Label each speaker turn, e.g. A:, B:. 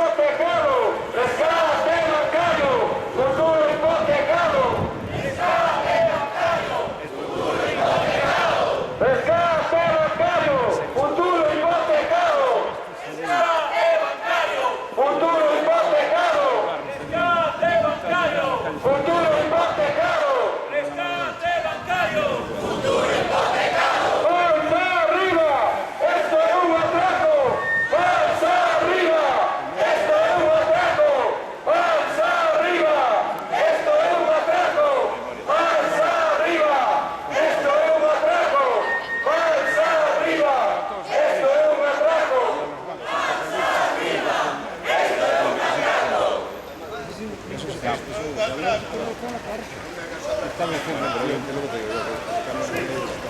A: hipotecado, rescate bancario, futuro hipotecado, rescate bancario, futuro hipotecado, rescate bancario, futuro hipotecado, rescate bancario, futuro hipotecado, rescate bancario, futuro hipotecado, rescate bancario, futuro hipotecado. ¡Panza arriba! ¡Esto es un atraco! ¡Panza arriba! ¡Esto es un atraco! ¡Panza arriba! ¡Esto es un atraco! ¡Panza arriba! ¡Esto es un atraco! ¡Panza arriba! ¡Esto es un atraco! ¡Panza arriba! ¡Esto es un atraco!
B: Está mejor, pero yo te lo digo.